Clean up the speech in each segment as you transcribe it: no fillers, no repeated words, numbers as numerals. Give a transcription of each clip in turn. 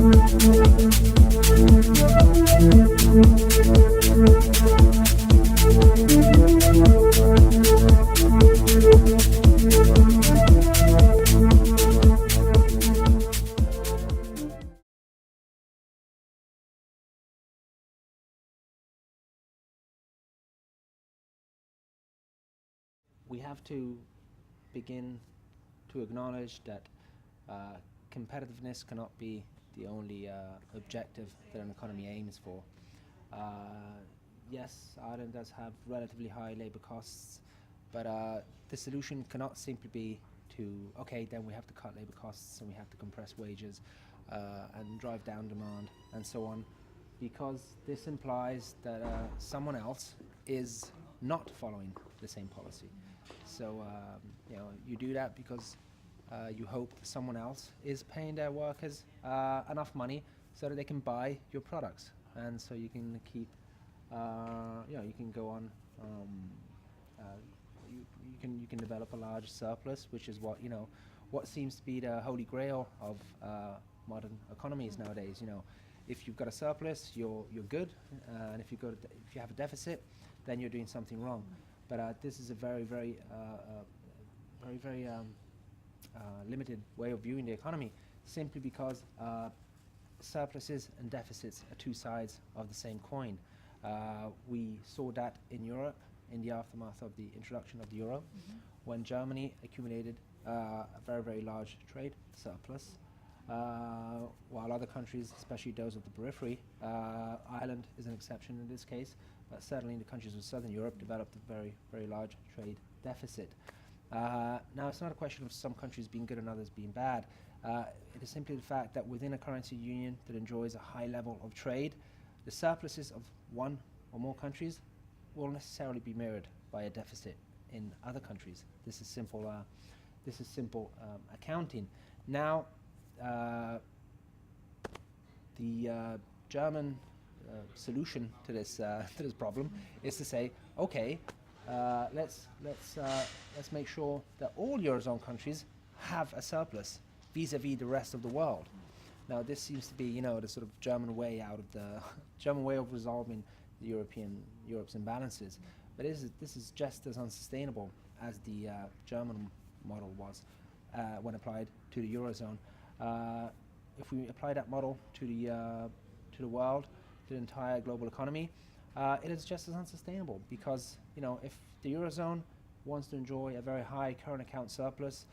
We have to begin to acknowledge that competitiveness cannot be the only objective that an economy aims for. Yes, Ireland does have relatively high labour costs, but the solution cannot simply be to, okay, then we have to cut labour costs and we have to compress wages and drive down demand and so on, because this implies that someone else is not following the same policy. So you do that because you hope someone else is paying their workers enough money so that they can buy your products, and so you can keep, you can go on. You can develop a large surplus, which is what seems to be the holy grail of modern economies nowadays. If you've got a surplus, you're good, and if you have a deficit, then you're doing something wrong. But this is a very limited way of viewing the economy, simply because surpluses and deficits are two sides of the same coin. We saw that in Europe in the aftermath of the introduction of the euro, when Germany accumulated a very large trade surplus, while other countries, especially those of the periphery, Ireland is an exception in this case, but certainly the countries of Southern Europe developed a very large trade deficit. Now, it's not a question of some countries being good and others being bad. It is simply the fact that within a currency union that enjoys a high level of trade, the surpluses of one or more countries will necessarily be mirrored by a deficit in other countries. This is simple accounting. Now, the German solution to this problem is to say, okay, let's make sure that all Eurozone countries have a surplus vis-a-vis the rest of the world. Now, this seems to be, the sort of German way out of the German way of resolving Europe's imbalances. But this is just as unsustainable as the German model was when applied to the Eurozone. If we apply that model to the world, to the entire global economy, it is just as unsustainable, because if the Eurozone wants to enjoy a very high current account surplus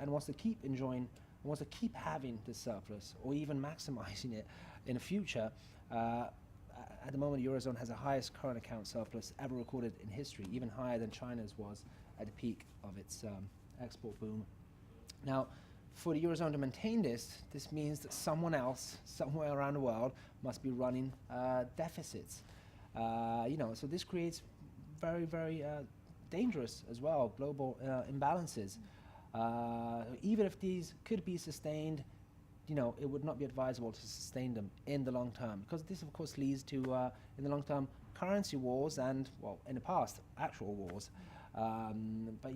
and wants to keep enjoying, wants to keep having this surplus or even maximizing it in the future, at the moment the Eurozone has the highest current account surplus ever recorded in history, even higher than China's was at the peak of its export boom. Now, for the Eurozone to maintain this means that someone else, somewhere around the world, must be running deficits. So this creates very dangerous as well global imbalances. Even if these could be sustained, it would not be advisable to sustain them in the long term, because this, of course, leads to, in the long term, currency wars and, well, in the past, actual wars. But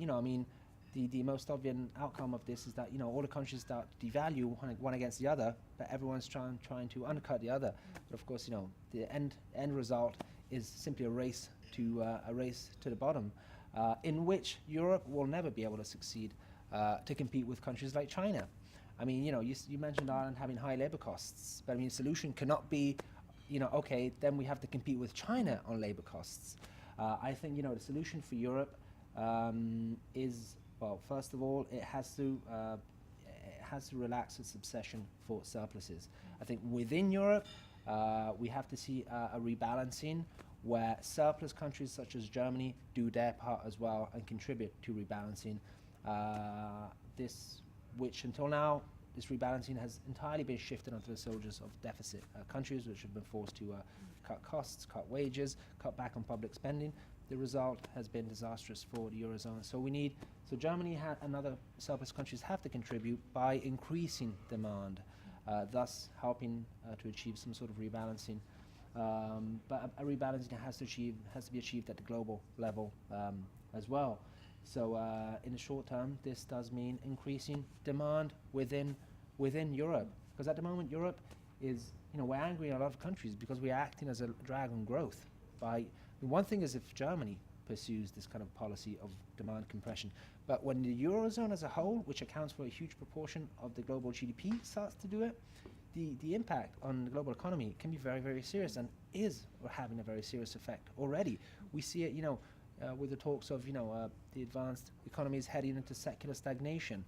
the most obvious outcome of this is that all the countries start to devalue one against the other, but everyone's trying to undercut the other. But of course, the end result is simply a race to the bottom, in which Europe will never be able to succeed to compete with countries like China. You mentioned Ireland having high labor costs, but the solution cannot be, okay, then we have to compete with China on labor costs. I think the solution for Europe is, well, first of all, it has to relax its obsession for surpluses. I think within Europe, we have to see a rebalancing where surplus countries such as Germany do their part as well and contribute to rebalancing. Which until now, this rebalancing has entirely been shifted onto the shoulders of deficit countries, which have been forced to cut costs, cut wages, cut back on public spending. The result has been disastrous for the Eurozone. So Germany and other surplus countries have to contribute by increasing demand, thus helping to achieve some sort of rebalancing. But a rebalancing has to be achieved at the global level as well. So in the short term, this does mean increasing demand within Europe. Because at the moment, Europe is, we're angry in a lot of countries because we are acting as a drag on growth. One thing is if Germany pursues this kind of policy of demand compression, but when the Eurozone as a whole, which accounts for a huge proportion of the global GDP, starts to do it, the impact on the global economy can be very, very serious, and is having a very serious effect already. We see it, with the talks of, the advanced economies heading into secular stagnation.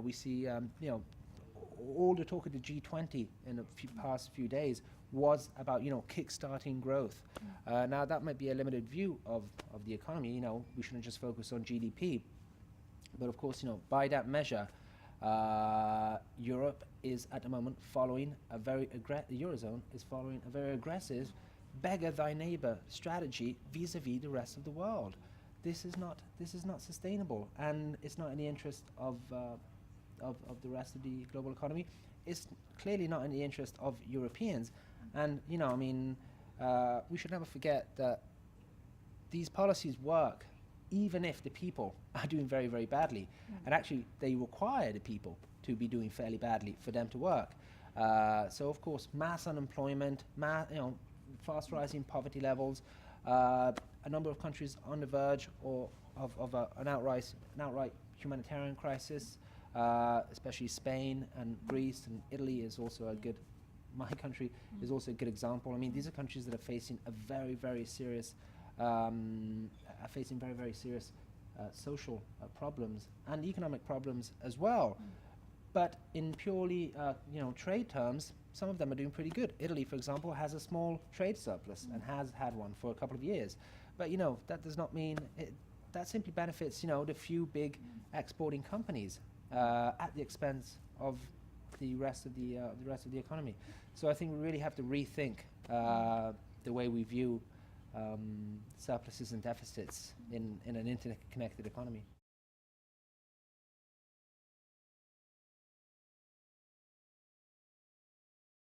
We see, all the talk of the G20 in the past few days was about, kick-starting growth. Now, that might be a limited view of the economy. We shouldn't just focus on GDP. But of course, by that measure, Europe is at the moment following the Eurozone is following a very aggressive beggar thy neighbor strategy vis-a-vis the rest of the world. This is not sustainable, and it's not in the interest of the rest of the global economy. It's clearly not in the interest of Europeans. And we should never forget that these policies work even if the people are doing very, very badly. And actually, they require the people to be doing fairly badly for them to work. So, of course, mass unemployment, fast rising poverty levels, a number of countries on the verge of an outright humanitarian crisis, especially Spain and Greece, and Italy is also my country is also a good example. These are countries that are facing very, very serious social problems and economic problems as well. But in purely trade terms, some of them are doing pretty good. Italy, for example, has a small trade surplus and has had one for a couple of years. But that does not mean that simply benefits the few big exporting companies at the expense of the rest of the economy. So I think we really have to rethink the way we view surpluses and deficits in an interconnected economy.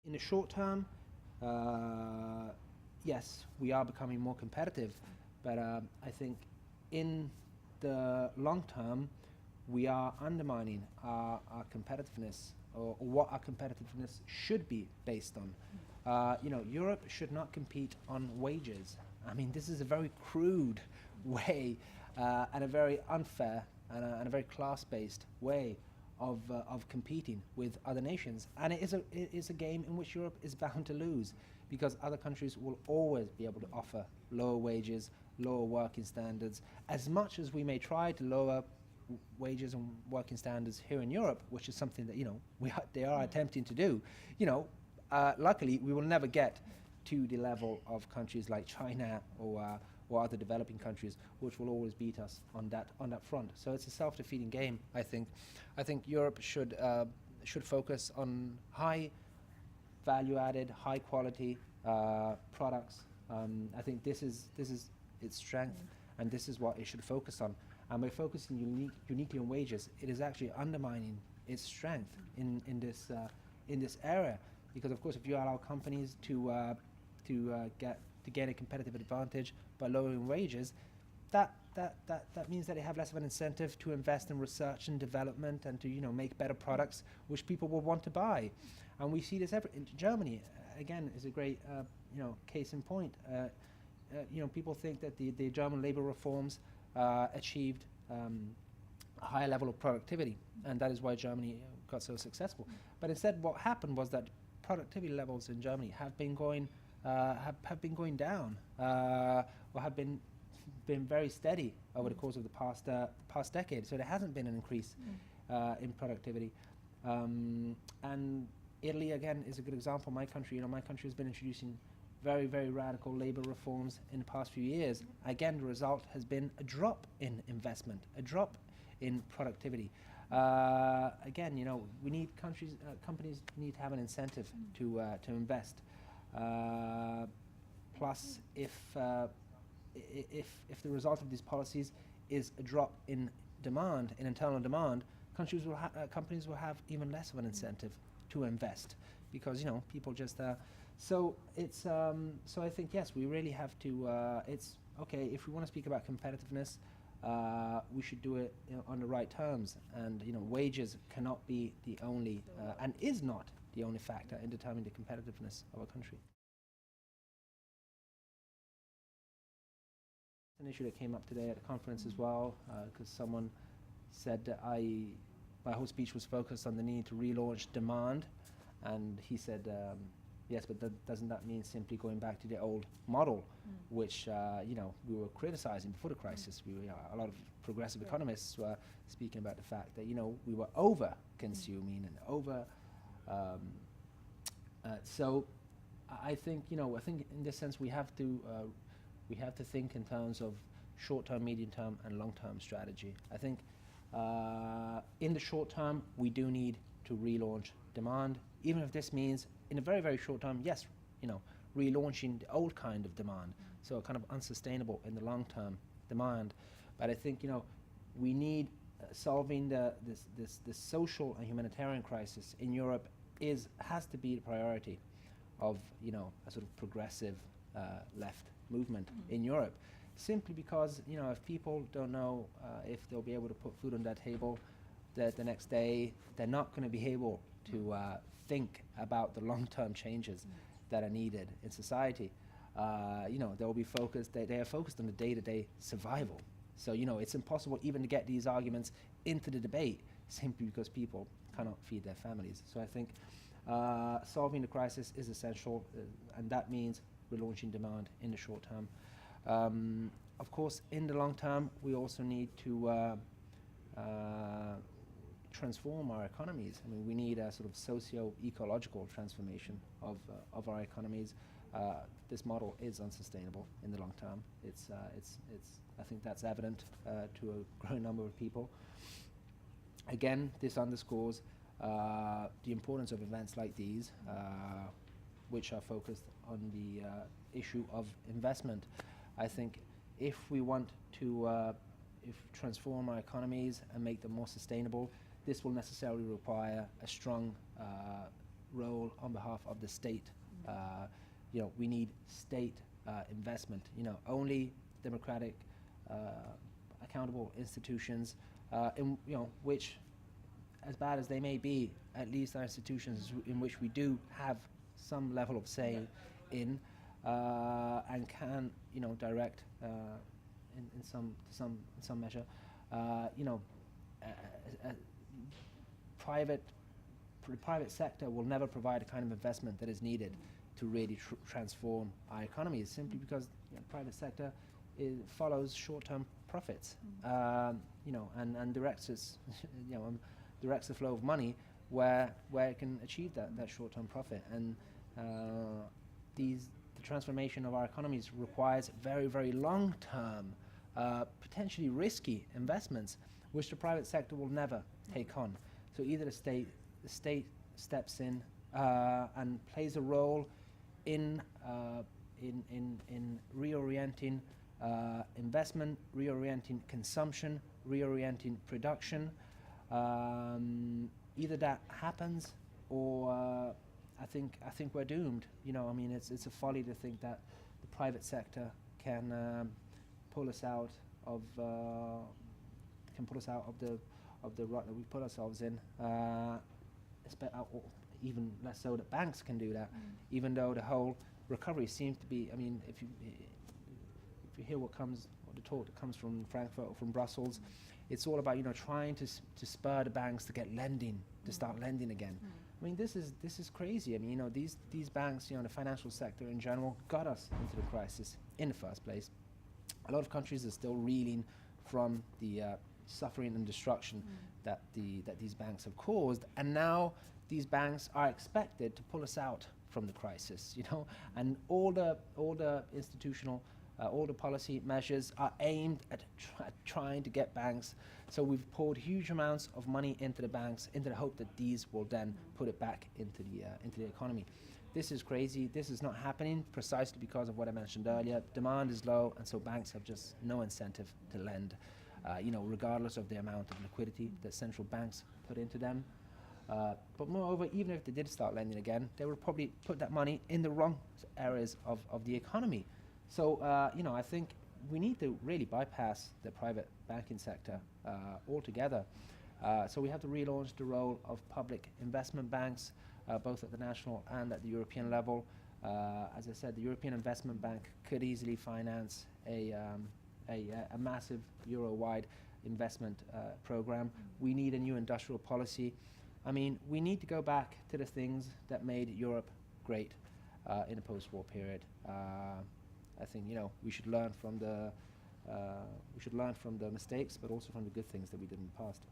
In the short term, yes, we are becoming more competitive, but I think in the long term, we are undermining our competitiveness, or what our competitiveness should be based on. Europe should not compete on wages. This is a very crude way and a very unfair and a very class-based way of competing with other nations. And it is a game in which Europe is bound to lose, because other countries will always be able to offer lower wages, lower working standards. As much as we may try to lower wages and working standards here in Europe, which is something that they are attempting to do, luckily we will never get to the level of countries like China or other developing countries, which will always beat us on that front. So it's a self-defeating game. I think Europe should focus on high value-added, high-quality products. I think this is its strength, and this is what it should focus on. And by focusing uniquely on wages, it is actually undermining its strength in this area. Because of course, if you allow companies to gain a competitive advantage by lowering wages, that means that they have less of an incentive to invest in research and development and to make better products which people will want to buy. And we see this in Germany. Again, is a great case in point. People think that the German labor reforms achieved a higher level of productivity, and that is why Germany got so successful. But instead, what happened was that productivity levels in Germany have been going down, or have been very steady over the course of the past decade. So there hasn't been an increase in productivity. And Italy, again, is a good example. My country has been introducing very, very radical labor reforms in the past few years. Again, the result has been a drop in investment, a drop in productivity. Again, we need companies need to have an incentive to invest. Plus, if the result of these policies is a drop in demand, in internal demand, companies will have even less of an incentive to invest, because people just. So it's so I think yes, we really have to. It's okay if we want to speak about competitiveness. We should do it on the right terms, and wages cannot be the only and is not the only factor in determining the competitiveness of a country. An issue that came up today at the conference as well, because someone said that my whole speech was focused on the need to relaunch demand, and he said, yes, but doesn't that mean simply going back to the old model, which we were criticizing before the crisis? A lot of progressive economists were speaking about the fact that we were over consuming and over. So I think in this sense we have to think in terms of short-term, medium-term, and long-term strategy. I think in the short term we do need to relaunch demand, even if this means in a very, very short term, yes, relaunching the old kind of demand, so kind of unsustainable in the long term demand. But I think we need solving this social and humanitarian crisis in Europe has to be the priority of a sort of progressive left movement in Europe, simply because if people don't know if they'll be able to put food on their table the next day, they're not going to be able to think about the long-term changes that are needed in society. They'll be focused. They are focused on the day-to-day survival. So it's impossible even to get these arguments into the debate simply because people cannot feed their families. So I think solving the crisis is essential, and that means relaunching demand in the short term. Of course, in the long term, we also need to transform our economies. I mean, we need a sort of socio-ecological transformation of our economies. This model is unsustainable in the long term. I think that's evident to a growing number of people. Again, this underscores the importance of events like these, which are focused on the issue of investment. I think if we want to transform our economies and make them more sustainable, this will necessarily require a strong role on behalf of the state. We need state investment. Only democratic, accountable institutions, which, as bad as they may be, at least are institutions in which we do have some level of say in, and can direct in some measure. The private sector will never provide the kind of investment that is needed to really transform our economies, simply because the private sector follows short-term profits, and directs directs the flow of money where it can achieve that short-term profit. And the transformation of our economies requires very, very long-term, potentially risky investments, which the private sector will never take on. So either the state steps in and plays a role in reorienting investment, reorienting consumption, reorienting production. Either that happens, or I think we're doomed. It's a folly to think that the private sector can pull us out of the rut that we put ourselves in. Even less so that banks can do that, even though the whole recovery seems to be. If you hear the talk that comes from Frankfurt or from Brussels, it's all about trying to spur the banks to get lending, to start lending again. This is crazy. These banks, the financial sector in general, got us into the crisis in the first place. A lot of countries are still reeling from the suffering and destruction that these banks have caused, and now these banks are expected to pull us out from the crisis. And all the institutional, all the policy measures are aimed at trying to get banks. So we've poured huge amounts of money into the banks in the hope that these will then put it back into the economy. This is crazy. This is not happening precisely because of what I mentioned earlier. Demand is low, and so banks have just no incentive to lend, regardless of the amount of liquidity that central banks put into them. But moreover, even if they did start lending again, they would probably put that money in the wrong areas of the economy. So, I think we need to really bypass the private banking sector altogether. So we have to relaunch the role of public investment banks. both at the national and at the European level. As I said, the European Investment Bank could easily finance a massive Euro-wide investment program. We need a new industrial policy. I mean, we need to go back to the things that made Europe great in the post-war period. I think we should learn from the mistakes, but also from the good things that we did in the past.